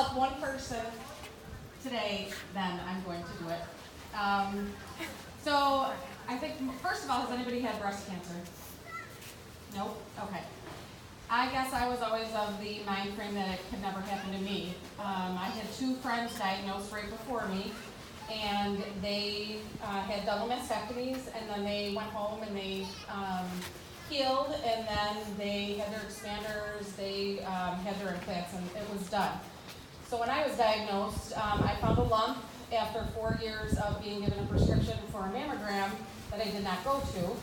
help one person today, then I'm going to do it. So I think, first of all, has anybody had breast cancer? Nope? Okay. I guess I was always of the mind frame that it could never happen to me. I had two friends diagnosed right before me, and they had double mastectomies, and then they went home and they healed, and then they had their expanders, they had their implants, and it was done. So when I was diagnosed, I found a lump after 4 years of being given a prescription for a mammogram that I did not go to.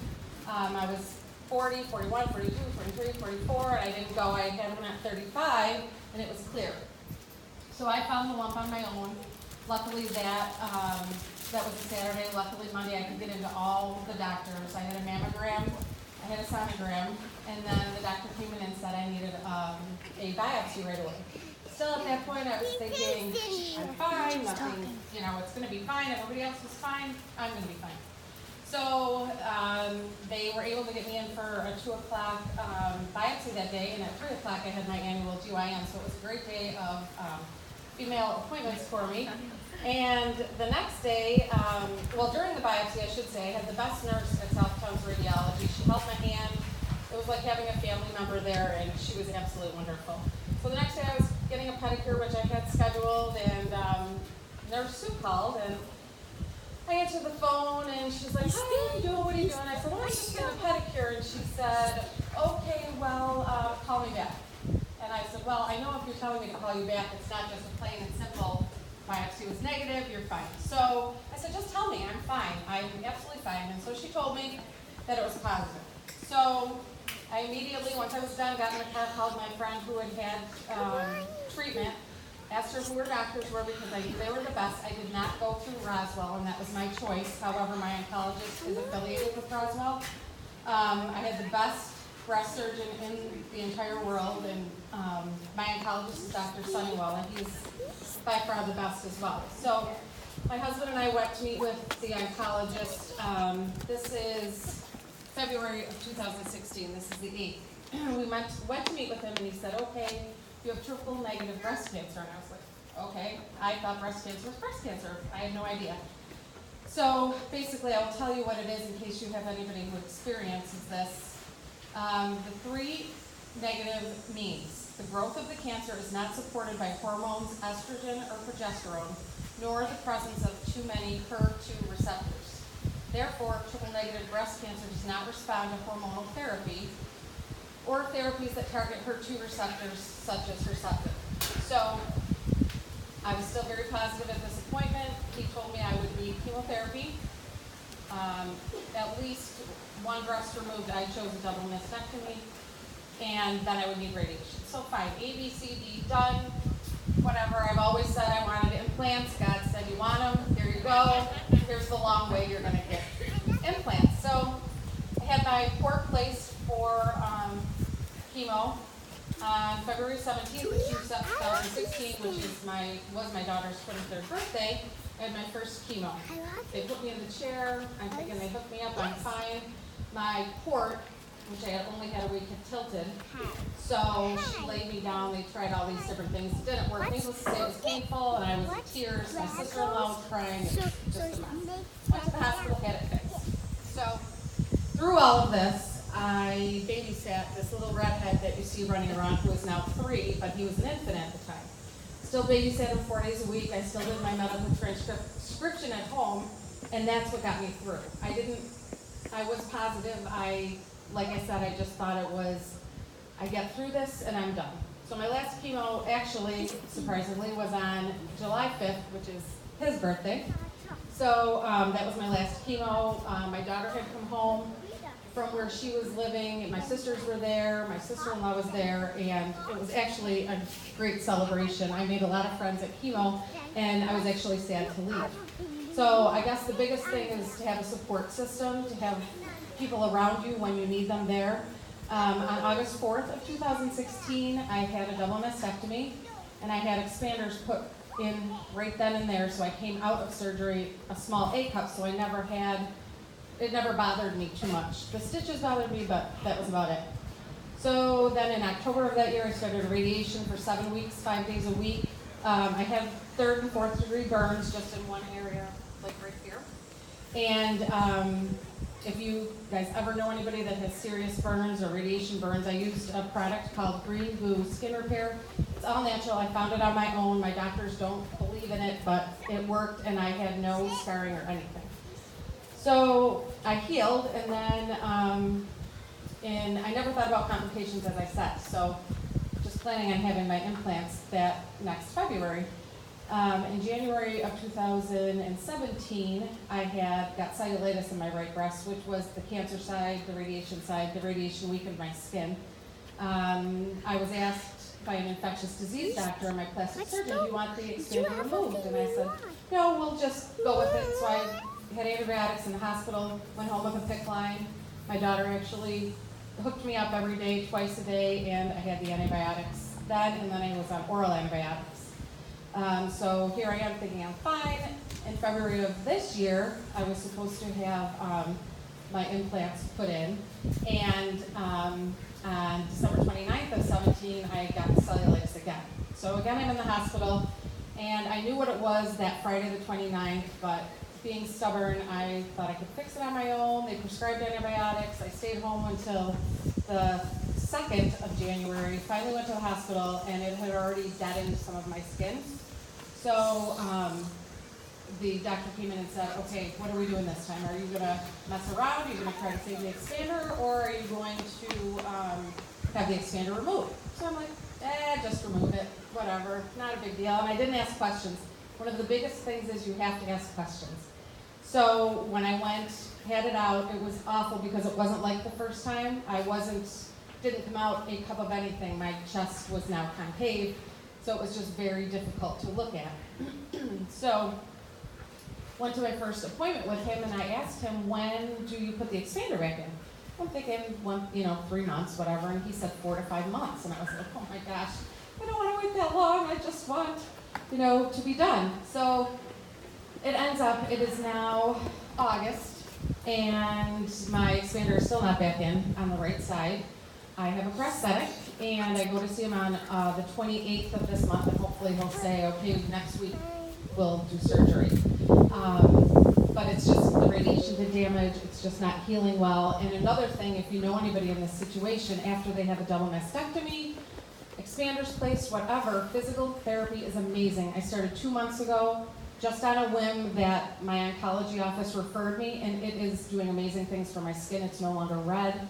I was 40, 41, 42, 43, 44, and I didn't go. I had one at 35, and it was clear. So I found the lump on my own. Luckily that was a Saturday. Luckily Monday I could get into all the doctors. I had a mammogram, I had a sonogram, and then the doctor came in and said I needed a biopsy right away. Still at that point I was thinking, I'm fine, nothing, it's going to be fine. Everybody else was fine, I'm going to be fine. So they were able to get me in for a 2 o'clock biopsy that day, and at 3 o'clock I had my annual GYN, so it was a great day of female appointments for me. And the next day, during the biopsy I should say, I had the best nurse at Southtown's Radiology. She held my hand. It was like having a family member there, and she was absolutely wonderful. So the next day I was getting a pedicure, which I had scheduled, and Nurse Sue called, and I answered the phone, and she's like, "Hi, how are you doing? What are you doing?" I said, "Well, I'm just getting a pedicure." And she said, "Okay, well, call me back." And I said, "Well, I know if you're telling me to call you back, it's not just a plain and simple biopsy was negative, you're fine." So I said, "Just tell me, I'm fine. I'm absolutely fine." And so she told me that it was positive. So I immediately, once I was done, got in the car, called my friend who had had treatment, asked her who her doctors were because I knew they were the best. I did not go through Roswell, and that was my choice. However, my oncologist is affiliated with Roswell. I had the best breast surgeon in the entire world, and my oncologist is Dr. Sunnywell, and he's by far the best as well. So my husband and I went to meet with the oncologist. This is February of 2016. This is the 8th. We went to meet with him, and he said, "Okay, you have triple negative breast cancer." And I was like, "Okay." I thought breast cancer was breast cancer. I had no idea. So basically, I will tell you what it is in case you have anybody who experiences this. The 3 negative means the growth of the cancer is not supported by hormones, estrogen, or progesterone, nor the presence of too many HER2 receptors. Therefore, triple negative breast cancer does not respond to hormonal therapy or therapies that target HER2 receptors such as Herceptin. So I was still very positive at this appointment. He told me I would need chemotherapy, at least 1 breast removed. I chose a double mastectomy, and then I would need radiation. So fine, A, B, C, D, done, whatever. I've always said I wanted implants. God said you want them. Here you go. Here's the long way you're going to get implants. So I had my port placed for chemo on February 17th of 2016, which was my daughter's 23rd birthday. I had my first chemo. They put me in the chair. I'm thinking they hooked me up. I'm fine. My port, which I had only had a week, had tilted. So she laid me down. They tried all these different things. It didn't work. Needless to say, it was painful, and I was in tears. My sister-in-law was crying. It was just a mess. Went to the hospital, had it fixed. So through all of this, I babysat this little redhead that you see running around who is now 3, but he was an infant at the time. Still babysat him 4 days a week. I still did my medical prescription at home, and that's what got me through. I was positive. Like I said, I just thought it was, I get through this and I'm done. So my last chemo, actually, surprisingly, was on July 5th, which is his birthday. So that was my last chemo. My daughter had come home from where she was living. My sisters were there. My sister-in-law was there. And it was actually a great celebration. I made a lot of friends at chemo, and I was actually sad to leave. So I guess the biggest thing is to have a support system, to have people around you when you need them there. On August 4th of 2016, I had a double mastectomy, and I had expanders put in right then and there, so I came out of surgery a small A cup, so it never bothered me too much. The stitches bothered me, but that was about it. So then in October of that year, I started radiation for 7 weeks, 5 days a week. I have 3rd and 4th degree burns just in one area, like right here. And if you guys ever know anybody that has serious burns or radiation burns, I used a product called Green Goo Skin Repair. It's all natural. I found it on my own. My doctors don't believe in it, but it worked, and I had no scarring or anything. So I healed, and then I never thought about complications, as I said. So just planning on having my implants that next February. In January of 2017, I got cellulitis in my right breast, which was the cancer side, the radiation weakened my skin. I was asked by an infectious disease doctor and my plastic surgeon, do you want the expander removed? And I said, no, we'll just go with it. So I had antibiotics in the hospital, went home with a PICC line. My daughter actually hooked me up every day, twice a day, and I had the antibiotics then, and then I was on oral antibiotics. So here I am thinking I'm fine. In February of this year, I was supposed to have my implants put in, and on December 29th of 17, I got cellulitis again. So again, I'm in the hospital, and I knew what it was that Friday the 29th, but being stubborn, I thought I could fix it on my own. They prescribed antibiotics. I stayed home until the 2nd of January, finally went to the hospital, and it had already deadened some of my skin. So the doctor came in and said, okay, what are we doing this time? Are you going to mess around? Are you going to try to save the expander? Or are you going to have the expander removed? So I'm like, just remove it, whatever, not a big deal. And I didn't ask questions. One of the biggest things is you have to ask questions. So when I went, had it out, it was awful because it wasn't like the first time. Didn't come out a cup of anything. My chest was now concave. So it was just very difficult to look at. So went to my first appointment with him, and I asked him, when do you put the expander back in? I'm thinking, 3 months, whatever, and he said 4 to 5 months. And I was like, oh my gosh, I don't want to wait that long. I just want, to be done. So it ends up, it is now August, and my expander is still not back in on the right side. I have a prosthetic, and I go to see him on the 28th of this month, and hopefully he'll say, okay, next week we'll do surgery. But it's just the radiation did damage, it's just not healing well. And another thing, if you know anybody in this situation, after they have a double mastectomy, expanders placed, whatever, physical therapy is amazing. I started 2 months ago, just on a whim that my oncology office referred me, and it is doing amazing things for my skin. It's no longer red.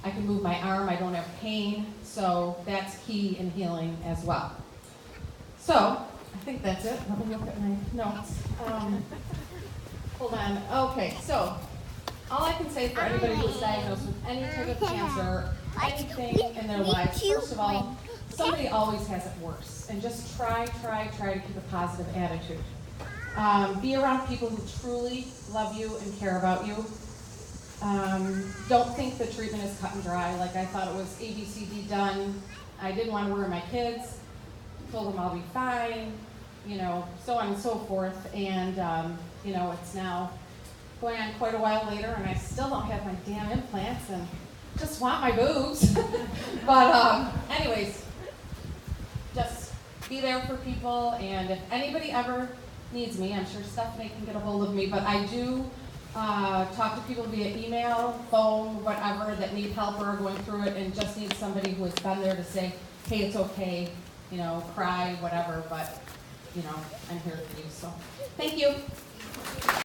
I can move my arm, I don't have pain, so that's key in healing as well. So, I think that's it. Let me look at my notes. Hold on. Okay, so all I can say for anybody who's diagnosed with any type of cancer, anything in their life, first of all, somebody always has it worse. And just try to keep a positive attitude. Be around people who truly love you and care about you. Don't think the treatment is cut and dry. Like I thought it was ABCD done. I didn't want to worry my kids. Told them I'll be fine, so on and so forth. And, it's now going on quite a while later, and I still don't have my damn implants and just want my boobs. But anyways, just be there for people. And if anybody ever needs me, I'm sure Stephanie can get a hold of me, but I do talk to people via email, phone, whatever, that need help or are going through it and just need somebody who has been there to say, hey, it's okay, cry, whatever, but, I'm here for you. So, thank you.